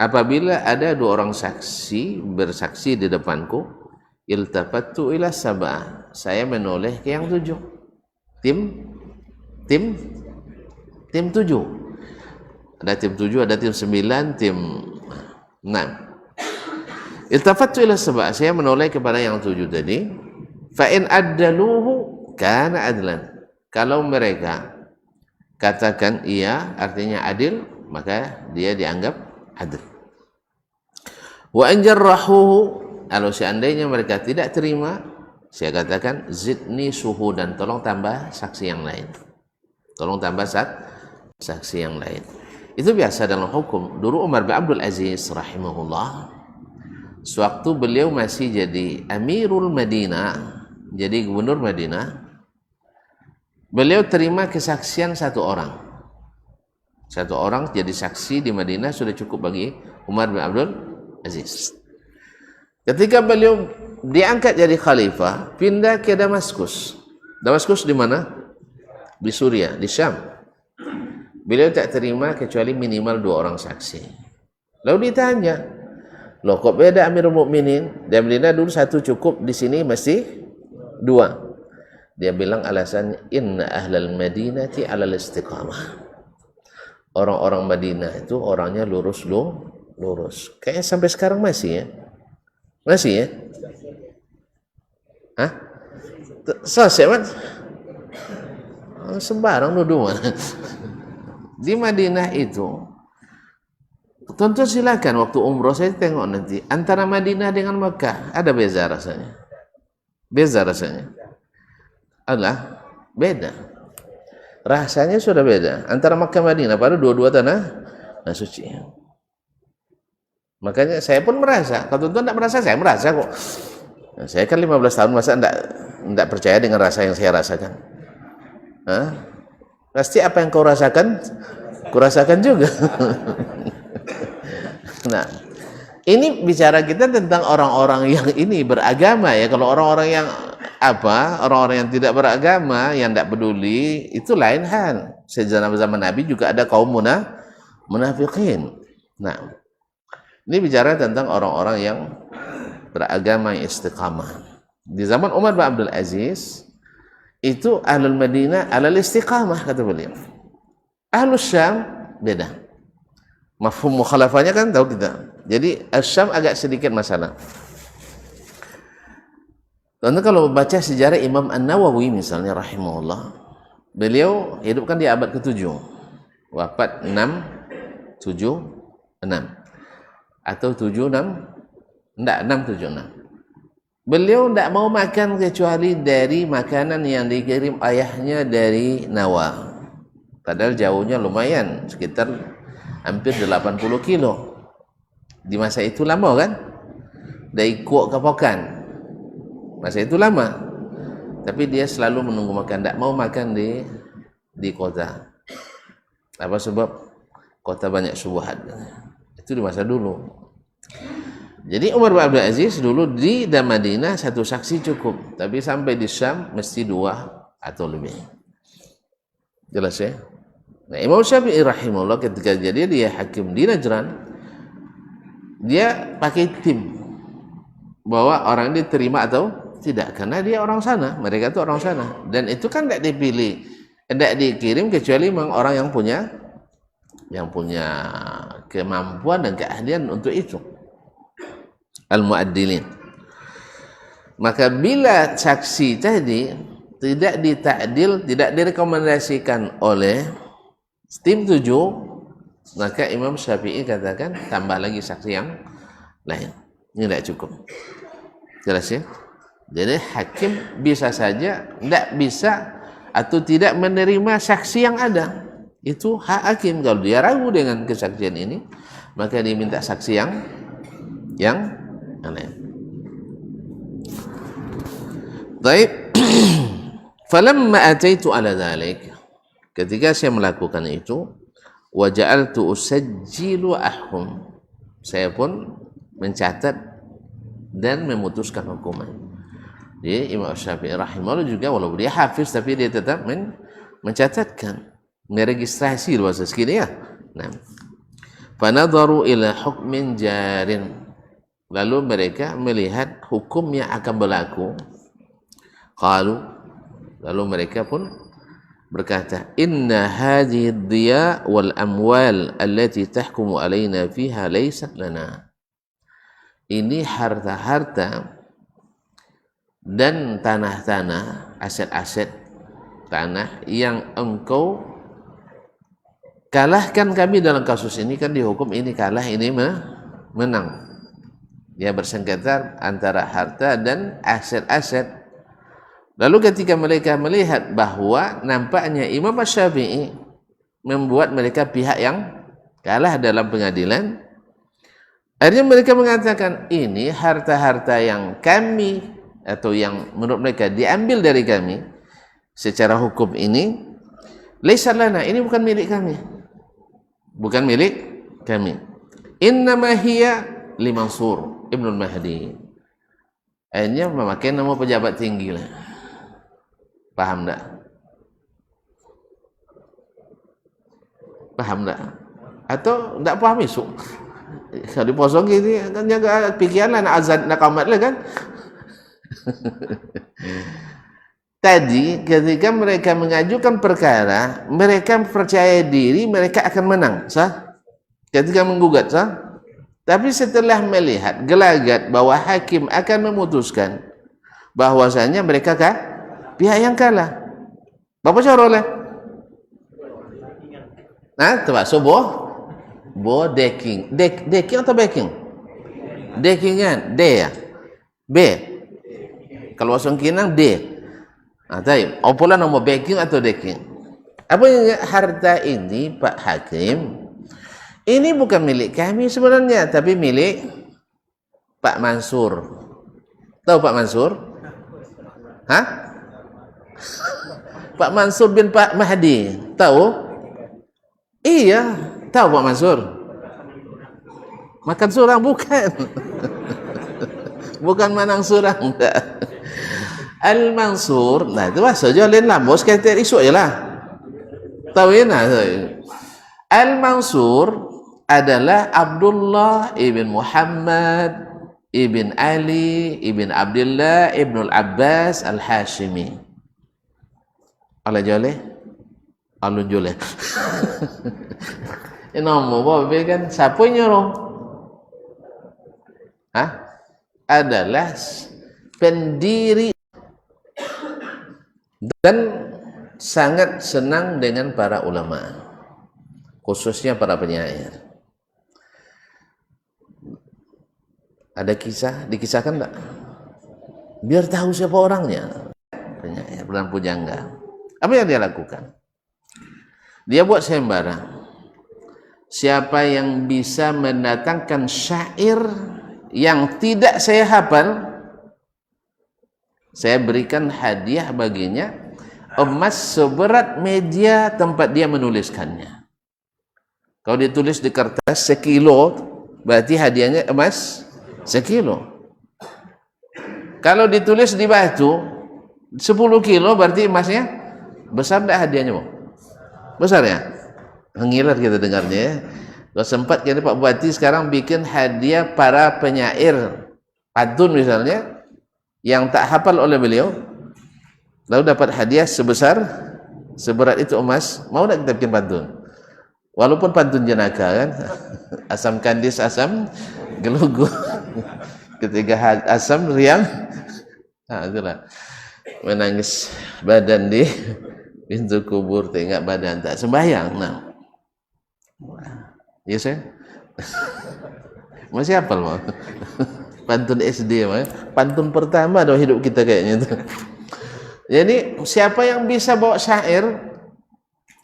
apabila ada dua orang saksi bersaksi di depanku, iltafattu ila sab'ah, saya menoleh ke yang 7. Tim 7. Ada tim 7, ada tim 9, tim 6. Iltafattu ila sab'ah, saya menoleh kepada yang 7 tadi. Fa in addaluhu kana adlan. Kalau mereka katakan iya, artinya adil, maka dia dianggap adil. Wa in jarrahuhu, kalau seandainya mereka tidak terima, saya katakan zidni suhudan, tolong tambah saksi yang lain. Tolong tambah saksi yang lain. Itu biasa dalam hukum. Dulu Umar bin Abdul Aziz rahimahullah, sewaktu beliau masih jadi Amirul Madinah, jadi gubernur Madinah, beliau terima kesaksian satu orang. Satu orang jadi saksi di Madinah sudah cukup bagi Umar bin Abdul Aziz. Ketika beliau diangkat jadi khalifah, pindah ke Damaskus. Damaskus di mana? Di Suriah, di Syam. Beliau tak terima kecuali minimal 2 orang saksi. Lalu ditanya, loh kok beda Amirul Mukminin? Di Madinah dulu 1 cukup, di sini mesti 2. Dia bilang alasannya, inna ahlal madinati alal istiqamah. Orang-orang Madinah itu orangnya lurus. Kayaknya sampai sekarang masih ya? Masih ya? Hah? Selesai kan? Sembarang nuduh. Di Madinah itu, tonton silakan waktu umroh saya tengok nanti antara Madinah dengan Mekah ada beza rasanya. Beza rasanya. Adalah beda. Rasanya sudah beda antara Mekah Madinah, pada dua-dua tanah suci. Makanya saya pun merasa, kalau tuan tidak merasa, saya merasa kok. Nah, saya kan 15 tahun masa tidak percaya dengan rasa yang saya rasakan. Hah? Pasti apa yang kau rasakan, kurasakan juga. Nah, ini bicara kita tentang orang-orang yang ini beragama ya. Kalau orang-orang yang orang-orang yang tidak beragama, yang tidak peduli, itu lain hal. Sejak zaman Nabi juga ada kaum munafikin. Nah, ini bicara tentang orang-orang yang beragama, yang istiqamah. Di zaman Umar bin Abdul Aziz, itu ahlul Madinah alal istiqamah, kata beliau. Ahlus Syam beda. Mafhum mukhalafahnya kan tahu kita. Jadi Syam agak sedikit masalah. Karena kalau baca sejarah Imam An-Nawawi misalnya rahimahullah, beliau hidup kan di abad ke-7, wafat 676 atau 676. Beliau tidak mau makan kecuali dari makanan yang dikirim ayahnya dari Nawa. Padahal jauhnya lumayan, sekitar hampir 80 kilo. Di masa itu lama kan? Dari Kuok ke Pokan. Masa itu lama. Tapi dia selalu menunggu makan, tidak mau makan di kota. Apa sebab? Kota banyak syubhat. Itu di masa dulu. Jadi Umar bin Abdul Aziz dulu di Madinah 1 saksi cukup, tapi sampai di Syam mesti 2 atau lebih. Jelas ya? Nah, Imam Syafi'i rahimahullah ketika jadi dia hakim di Najran, dia pakai tim bahwa orang ini terima atau tidak, karena dia orang sana, mereka itu orang sana, dan itu kan tidak dipilih, tidak dikirim kecuali memang orang yang punya kemampuan dan keahlian untuk itu. Al-mu'addilin. Maka bila saksi tadi tidak ditakdil, tidak direkomendasikan oleh tim 7, maka Imam Syafi'i katakan tambah lagi saksi yang lain. Ini tidak cukup. Jelas ya? Jadi hakim bisa saja tidak bisa atau tidak menerima saksi yang ada. Itu hak hakim. Kalau dia ragu dengan kesaksian ini, maka diminta saksi yang lain. Baik. Falamma ataitu ala dhalik, ketika saya melakukan itu, wa ja'altu usajjilu ahkum, saya pun mencatat dan memutuskan hukuman. Jadi Imam Syafi'i rahimahullah juga walaupun dia hafiz tapi dia tetap mencatatkan, meregistrasi bahasa sekini ya. Nah, fanadharu ila hukmin jarin, lalu mereka melihat hukum yang akan berlaku. Qalu, lalu mereka pun berkata, inna hadhihi ad-diya wal amwal allati tahkumu alaina fiha laysat lana. Ini harta-harta dan tanah-tanah, aset-aset tanah yang engkau kalahkan kami dalam kasus ini, kan dihukum ini kalah, ini menang. Dia bersengketa antara harta dan aset-aset. Lalu ketika mereka melihat bahwa nampaknya Imam Syafi'i membuat mereka pihak yang kalah dalam pengadilan, akhirnya mereka mengatakan ini harta-harta yang kami atau yang menurut mereka diambil dari kami secara hukum ini, laisa lana, ini bukan milik kami, bukan milik kami. Innama hiya li Mansur Ibnul Mahdi. Akhirnya memakai nama pejabat tinggi lah. Paham tak? Paham tak? Atau tak paham esok? Kalau dipotong gini kan jaga pikiran lah, nak azan nak qamat lah kan. Tadi ketika mereka mengajukan perkara, mereka percaya diri mereka akan menang, sah? Ketika menggugat, sah? Tapi setelah melihat gelagat bahwa hakim akan memutuskan bahwasanya mereka pihak yang kalah, apa cara oleh? Nah, termasuk decking, decking atau backing? Deckingan, D ya, B. Kalau wasong kinang D. Taib. Opola nama backing atau decking. Apa yang harta ini Pak Hakim? Ini bukan milik kami sebenarnya, tapi milik Pak Mansur. Tahu Pak Mansur? Hah? Pak Mansur bin Pak Mahdi. Tahu? Iya, tahu Pak Mansur. Makan surang bukan. Bukan manang surang. Al-Mansur, nah itu bahasa je lain lah, bos kata isu je lah. Tahu ya nah. Al-Mansur adalah Abdullah ibn Muhammad ibn Ali ibn Abdullah ibn Al-Abbas Al-Hashimi. Ala jole? Alun jole. Ini nama apa kan? Siapa yang nyuruh? Hah? Adalah pendiri dan sangat senang dengan para ulama, khususnya para penyair. Ada kisah, dikisahkan tak? Biar tahu siapa orangnya. Penyair, bulan pujangga. Apa yang dia lakukan? Dia buat sayembara. Siapa yang bisa mendatangkan syair yang tidak saya hafal, saya berikan hadiah baginya emas seberat meja tempat dia menuliskannya. Kalau ditulis di kertas 1 kilo, berarti hadiahnya emas 1 kilo. Kalau ditulis di batu 10 kilo, berarti emasnya besar tak hadiahnya? Besar ya? Mengiler kita dengarnya ya. Kalau sempat kita Pak Bupati sekarang bikin hadiah para penyair pantun misalnya, yang tak hafal oleh beliau, lalu dapat hadiah seberat itu emas, mau tak kita bikin pantun? Walaupun pantun jenaka kan, asam kandis, asam gelugu, ketiga asam riang, nah itulah, menangis badan di pintu kubur, tengok badan tak sembahyang. Nah, ya saya masih hafal mau. Pantun SD, pantun pertama dalam hidup kita kayaknya itu. Jadi siapa yang bisa bawa syair,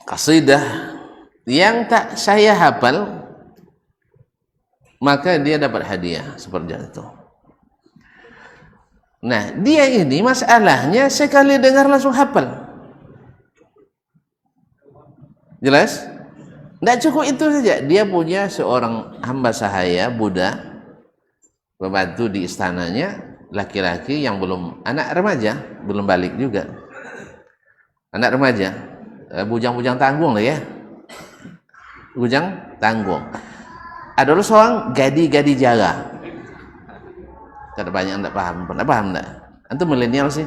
qasidah yang tak saya hafal, maka dia dapat hadiah seperti itu. Nah, dia ini masalahnya sekali dengar langsung hafal. Jelas? Tidak cukup itu saja. Dia punya seorang hamba sahaya, budak, pembantu di istananya, laki-laki yang belum, anak remaja, belum balik juga. Anak remaja, bujang-bujang tanggung lah ya. Bujang tanggung. Ada seorang gadi-gadi jaga. Kada banyak anda paham, pernah paham enggak? Antum milenial sih.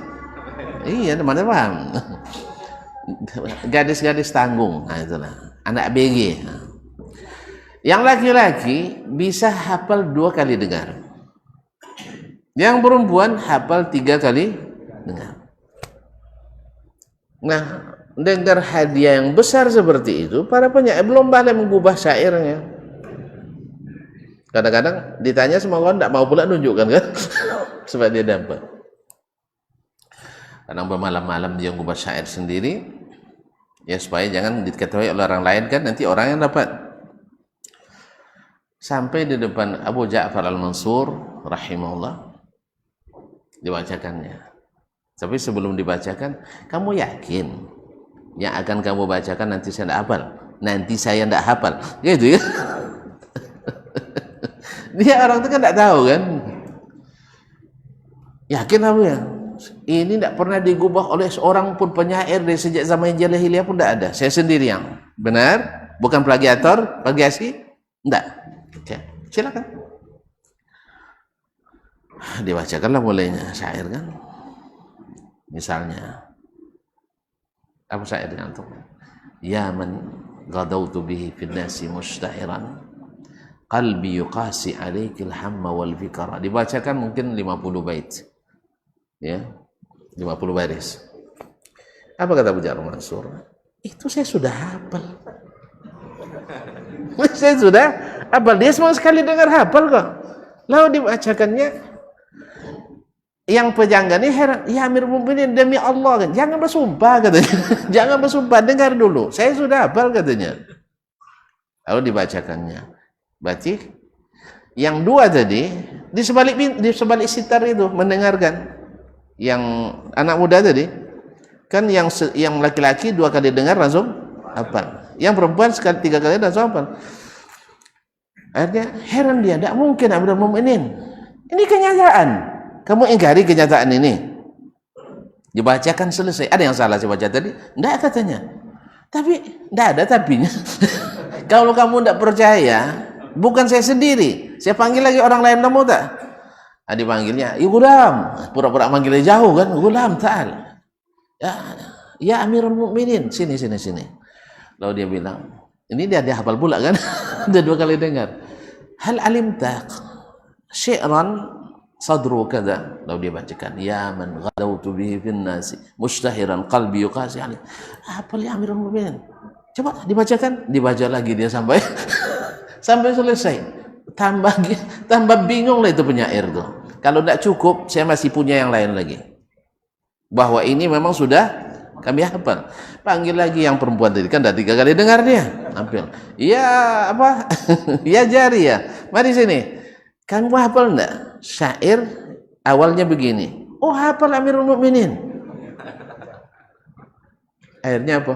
Iya, mana paham. Gadis-gadis tanggung, nah itulah. Anak BG. Yang laki-laki bisa hafal 2 kali dengar. Yang perempuan hafal 3 kali dengar. Nah, dengar hadiah yang besar seperti itu, para penyair belum boleh mengubah syairnya. Kadang-kadang ditanya sama orang tidak mau pula nunjukkan kan supaya dia dapat. Kadang bermalam-malam dia ngubah syair sendiri ya supaya jangan diketahui oleh orang lain kan, nanti orang yang dapat. Sampai di depan Abu Ja'far Al-Mansur rahimahullah dibacakannya. Tapi sebelum dibacakan, kamu yakin yang akan kamu bacakan nanti saya tidak hafal, nanti saya tidak hafal gitu ya. Dia orang itu kan tidak tahu kan. Yakin apa ya? Ini tidak pernah digubah oleh seorang pun penyair dari sejak zaman jahiliyah pun tidak ada. Saya sendiri yang benar, bukan plagiator, plagiasi, tidak. Oke, silakan. Dibacakanlah mulainya syair kan. Misalnya, apa syairnya antum? Ya man ghadawtu bihi fil nasi mustahiran qalbi yuqasi alaikil hamma wal fikra. Dibacakan mungkin 50 bait ya, 50 baris. Apa kata Abu Ja'far Mansur? Itu saya sudah hafal. Saya sudah hafal. Dia semua sekali dengar hafal kok. Lalu dibacakannya, yang pejangga ini heran, ya Amirul Mukminin demi Allah kan, jangan bersumpah katanya. Jangan bersumpah, dengar dulu. Saya sudah hafal katanya. Lalu dibacakannya. Berarti yang 2 tadi di sebalik sitar itu mendengarkan. Yang anak muda tadi kan yang laki-laki 2 kali dengar langsung hafal. Yang perempuan 3 kali langsung hafal. Akhirnya heran dia, tidak mungkin Amirul Mukminin. Ini kenyataan. Kamu ingkari kenyataan ini. Dibacakan selesai. Ada yang salah saya baca tadi? Tidak katanya. Tapi tidak ada tapinya. Kalau kamu tidak percaya, bukan saya sendiri, saya panggil lagi orang lain, kamu tak? Dipanggilnya, ya Gulam, pura-pura manggilnya jauh kan, Gulam, ta'al. Ya Amirul Mukminin, sini. Lalu dia bilang, ini dia hafal pula kan, dia 2 kali dengar. Hal alimta syi'ran sadru kada. Lalu dia bacakan, ya man ghadawtu bihi fin nasi mustahiran qalbi yuqasi alaih. Apa ya Amirul Mukminin? Coba dibacakan, dibaca lagi dia sampai sampai selesai. Tambah bingung lah itu penyair tuh. Kalau tidak cukup, saya masih punya yang lain lagi. Bahwa ini memang sudah kami hafal. Panggil lagi yang perempuan tadi, kan sudah 3 kali dengar dia. Ambil. Ya apa? Ya jari ya. Mari sini. Kamu hafal enggak? Syair awalnya begini. Oh hafal Amirul Mukminin. Akhirnya apa?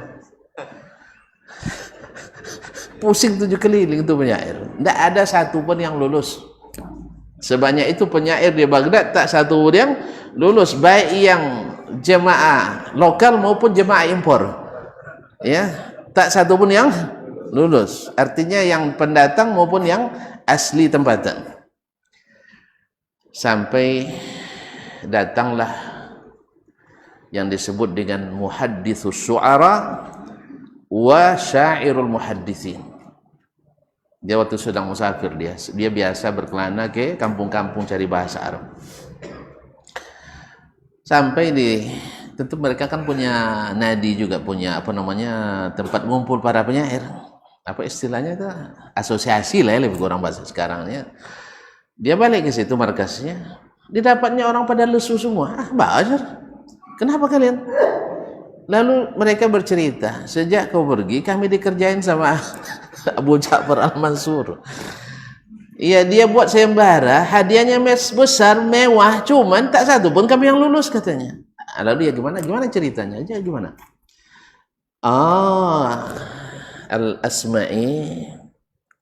Pusing 7 keliling itu penyair. Tidak ada satu pun yang lulus. Sebanyak itu penyair di Baghdad, tak satu pun yang lulus, baik yang jemaah lokal maupun jemaah impor. Ya, tak satu pun yang lulus. Artinya yang pendatang maupun yang asli tempatan. Sampai datanglah yang disebut dengan muhadditsus syu'ara wa syairul muhadditsin. Dia waktu sedang musafir, dia biasa berkelana ke kampung-kampung cari bahasa Arab. Sampai tentu mereka kan punya nadi juga, punya apa namanya, tempat ngumpul para penyair. Apa istilahnya itu? Asosiasi lah ya, lebih kurang bahasa sekarangnya. Dia balik ke situ markasnya, didapatnya orang pada lesu semua. Ba'ajar, kenapa kalian? Lalu mereka bercerita, sejak kau pergi kami dikerjain sama Abu Ja'far Al-Mansur. Iya, dia buat sayembara, hadiahnya besar, mewah, cuman tak satu pun kami yang lulus katanya. Lalu dia gimana ceritanya aja gimana? Al-Asma'i,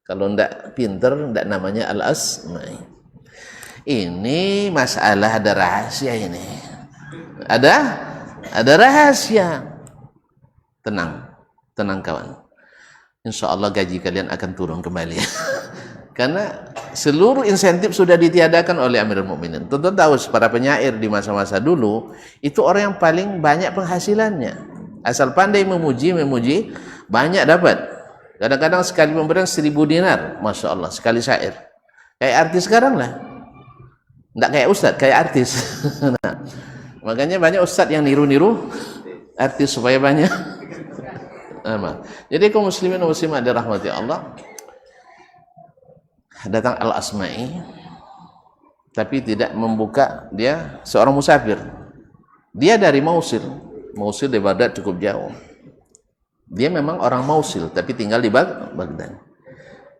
kalau ndak pinter ndak namanya Al-Asma'i. Ini masalah ada rahasia ini. Ada rahasia. Tenang kawan. Insya Allah gaji kalian akan turun kembali. Karena seluruh insentif sudah ditiadakan oleh Amirul Mukminin. Tentu tahu para penyair di masa-masa dulu itu orang yang paling banyak penghasilannya. Asal pandai memuji, banyak dapat. Kadang-kadang sekali pemberian 1.000 dinar, masya Allah, sekali syair. Kayak artis sekarang lah. Nggak kayak ustadz, kayak artis. Nah, makanya banyak ustadz yang niru-niru artis supaya banyak. Jadi kaum muslimin dan muslimat dirahmati Allah, datang Al-Asma'i tapi tidak membuka, dia seorang musafir, dia dari Mausil dari Baghdad cukup jauh, dia memang orang Mausil tapi tinggal di Baghdad,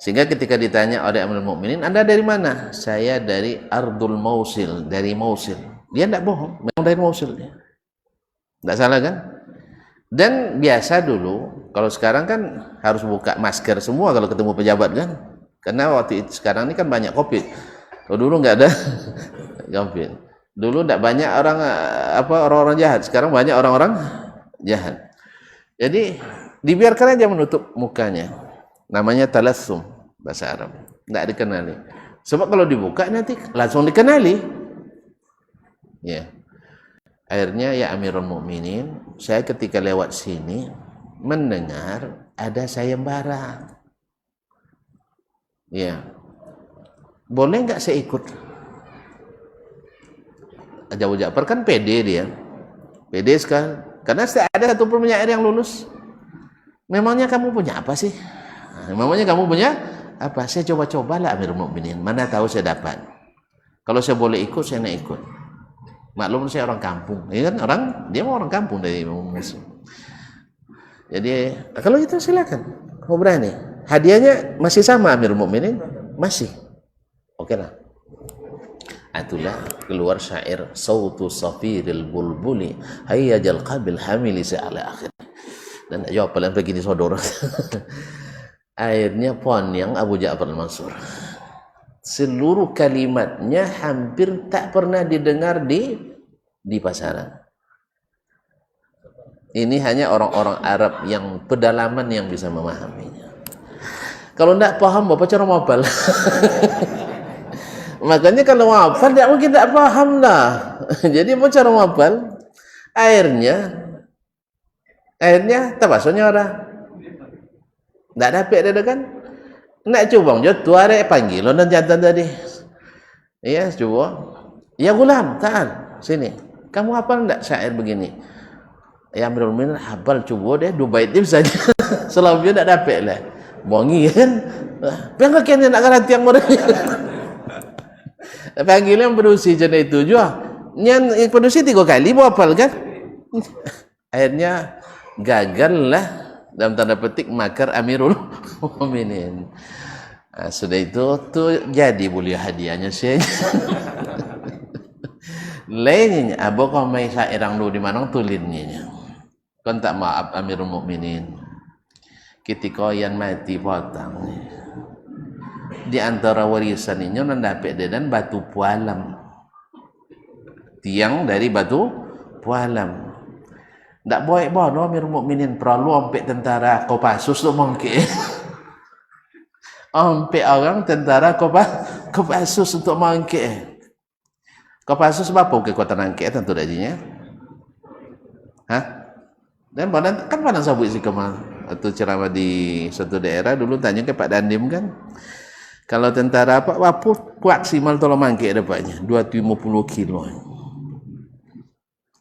sehingga ketika ditanya oleh Amirul Mukminin, Anda dari mana? Saya dari Ardul Mausil, dari Mausil. Dia tidak bohong, memang dari Mausil dia, tidak salah kan? Dan biasa dulu, kalau sekarang kan harus buka masker semua kalau ketemu pejabat kan. Karena waktu itu, sekarang ini kan banyak COVID. Kalau dulu nggak ada COVID. Dulu nggak banyak orang-orang jahat. Sekarang banyak orang-orang jahat. Jadi dibiarkan aja menutup mukanya. Namanya talassum bahasa Arab. Nggak dikenali. Sebab kalau dibuka nanti langsung dikenali. Ya. Akhirnya ya Amirul Mukminin, saya ketika lewat sini mendengar ada sayembara. Ya, boleh nggak saya ikut? Abu Ja'far kan pede dia, pede sekali. Karena ada satu penyair yang lulus. Memangnya kamu punya apa sih? Memangnya kamu punya apa? Saya coba-cobalah Amirul Mukminin. Mana tahu saya dapat. Kalau saya boleh ikut, saya nak ikut. Maklum saya orang kampung, ya kan dia mau orang kampung dari musuh. Jadi kalau itu silakan, mau berani. Hadiahnya masih sama Amirul Mukminin, masih. Oke lah. Itulah keluar syair sautu safiril bulbuli hayyajal qabil hamili sa'ala akhir. Dan jawaban begini saudara. Akhirnya pon yang Abu Ja'far al-Mansur. Seluruh kalimatnya hampir tak pernah didengar di pasaran. Ini hanya orang-orang Arab yang pedalaman yang bisa memahaminya. Kalau tidak paham, bapak cara mapal. Makanya kalau mapal, tidak mungkin tidak paham lah. Jadi mau cara mapal, akhirnya tabasonnya orang. Tidak dapat ada kan? Nak coba je tu ada panggil dan jantan tadi. Ya, coba. Ya gulam, ta'al sini. Kamu hafal enggak syair begini? Ya Amirul Mukminin hafal, coba deh 2 bait dia saja. Selebihnya enggak dapat lah. Bongi kan. Pengen kena nak garanti yang mereka. Panggil yang produksi jenis itu juga. Yang produksi 3 kali mau hafal kan? Akhirnya gagal lah. Dalam tanda petik makar Amirul Mukminin. Nah, sudah itu tuh jadi boleh hadiahnya sih. Lainnya abu kau mai sairang lu di mana tulinnya. Kon tak maaf Amirul Mukminin. Ketika yang mati potong. Di antara warisan ini mendapat dan batu pualam. Tiang dari batu pualam. Tak boleh bawa Amirul Mukminin perlu sampai tentara Kopassus tu mangkit. Sampai orang tentara Kopassus untuk mangkit. Kopassus apa ke kota Nangkit tentu dajinya. Hah? Dan padang sabut sih kemal atau ceramah di suatu daerah dulu tanya ke Pak Dandim kan. Kalau tentara apa maksimal tolong mangkit dapatnya 250 kilo.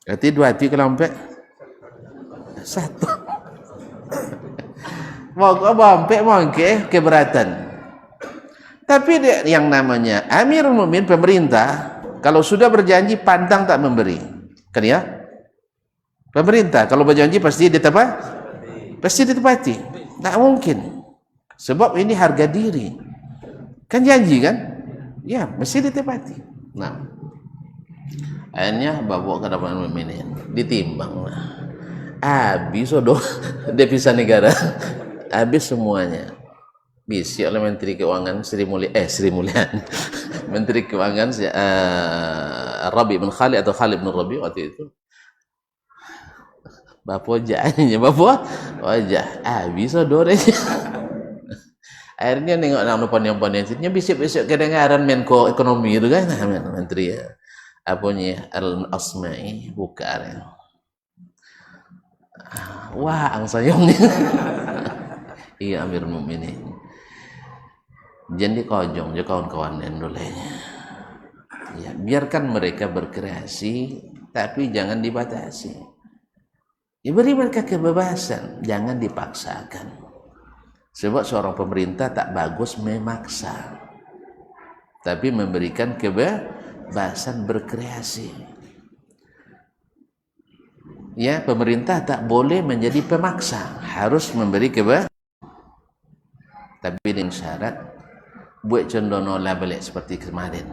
Berarti 2 hati kelompok 1 mau sampai mangke keberatan. Tapi yang namanya Amirul Mukminin pemerintah kalau sudah berjanji pantang tak memberi kan ya. Pemerintah kalau berjanji pasti ditepati. Tak mungkin, sebab ini harga diri. Kan janji kan? Ya, mesti ditepati. Nah, akhirnya bawa ke depan mukminin, ditimbang. Habis sudah devisa negara. Habis semuanya. Bisi oleh Menteri Keuangan Sri Mulyani. Menteri Keuangan Rabi bin Khalid atau Khalid bin Rabi waktu itu. Bapak wajahnya, Bapak wajah. Habis sudah. Akhirnya nengok nang panian-panian besok-besok kedengaran Menko Ekonomi itu kan, Menteri apanya Al-Asma'i bukan. Wah, angsayongnya. Iya Amirul Mukminin. Jadi kojong je kawan-kawan dolenya. Ya, biarkan mereka berkreasi, tapi jangan dibatasi. Ya, beri mereka kebebasan, jangan dipaksakan. Sebab seorang pemerintah tak bagus memaksa, tapi memberikan kebebasan berkreasi. Ya, pemerintah tak boleh menjadi pemaksa, harus memberi kebebasan. Tapi dengan syarat buat condono lah balik seperti kemarin.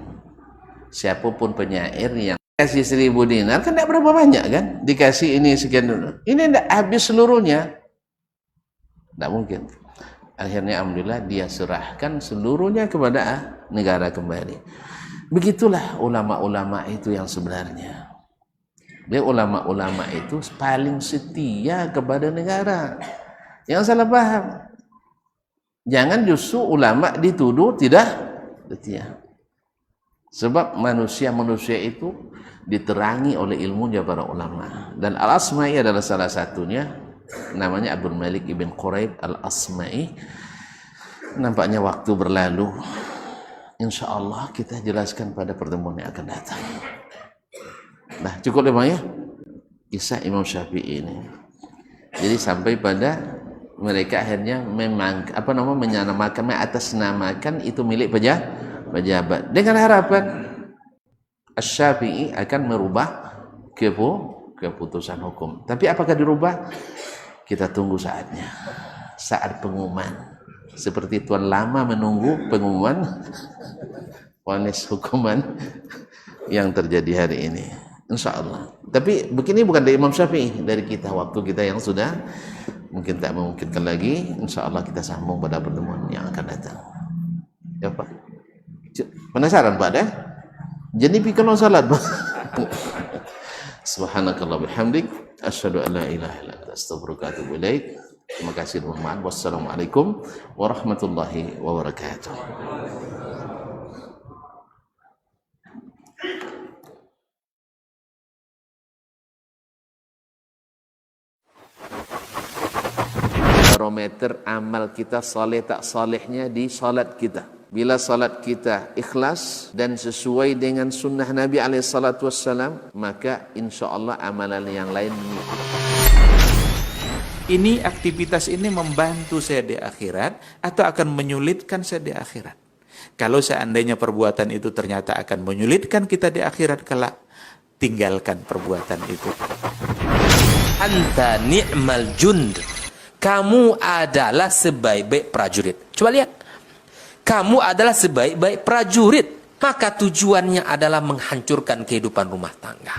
Siapapun penyair yang kasih 1.000 dinar kan tak berapa banyak kan? Dikasih ini sekian dulu. Ini tidak habis seluruhnya. Tidak mungkin. Akhirnya alhamdulillah dia serahkan seluruhnya kepada negara kembali. Begitulah ulama-ulama itu yang sebenarnya. Dia ulama-ulama itu paling setia kepada negara. Yang salah paham. Jangan justru ulama dituduh tidak setia. Sebab manusia-manusia itu diterangi oleh ilmunya para ulama. Dan Al-Asma'i adalah salah satunya. Namanya Abdul Malik ibn Quraib Al-Asma'i. Nampaknya waktu berlalu. Insya Allah kita jelaskan pada pertemuan yang akan datang. Nah, cukup ya kisah Imam Syafi'i ini. Jadi sampai pada mereka akhirnya memang menyamakan, mengatasnamakan itu milik pejabat dengan harapan Asy-Syafi'i akan merubah keputusan hukum. Tapi apakah dirubah? Kita tunggu saatnya, saat pengumuman. Seperti Tuan Lama menunggu pengumuman vonis hukuman yang terjadi hari ini. Insya Allah. Tapi begini bukan dari Imam Syafi'i, dari kita, waktu kita yang sudah mungkin tak memungkinkan lagi. Insya Allah kita sambung pada pertemuan yang akan datang. Ya Pak. Penasaran Pak dah? Jadi pikirlah salat Pak. Subhanakallah bihamdik asyhadu an la ilaha illa anta astaghfiruka wa atubu ilaik. Terima kasih dan mohon maaf. Wassalamualaikum warahmatullahi wabarakatuh. Barometer amal kita saleh tak salehnya di salat kita. Bila salat kita ikhlas dan sesuai dengan sunnah Nabi SAW, maka insya Allah amalan yang lain. Ini aktivitas ini membantu saya di akhirat atau akan menyulitkan saya di akhirat. Kalau seandainya perbuatan itu ternyata akan menyulitkan kita di akhirat kelak, tinggalkan perbuatan itu. Anta ni'mal jund. Kamu adalah sebaik-baik prajurit. Coba lihat. Kamu adalah sebaik-baik prajurit. Maka tujuannya adalah menghancurkan kehidupan rumah tangga.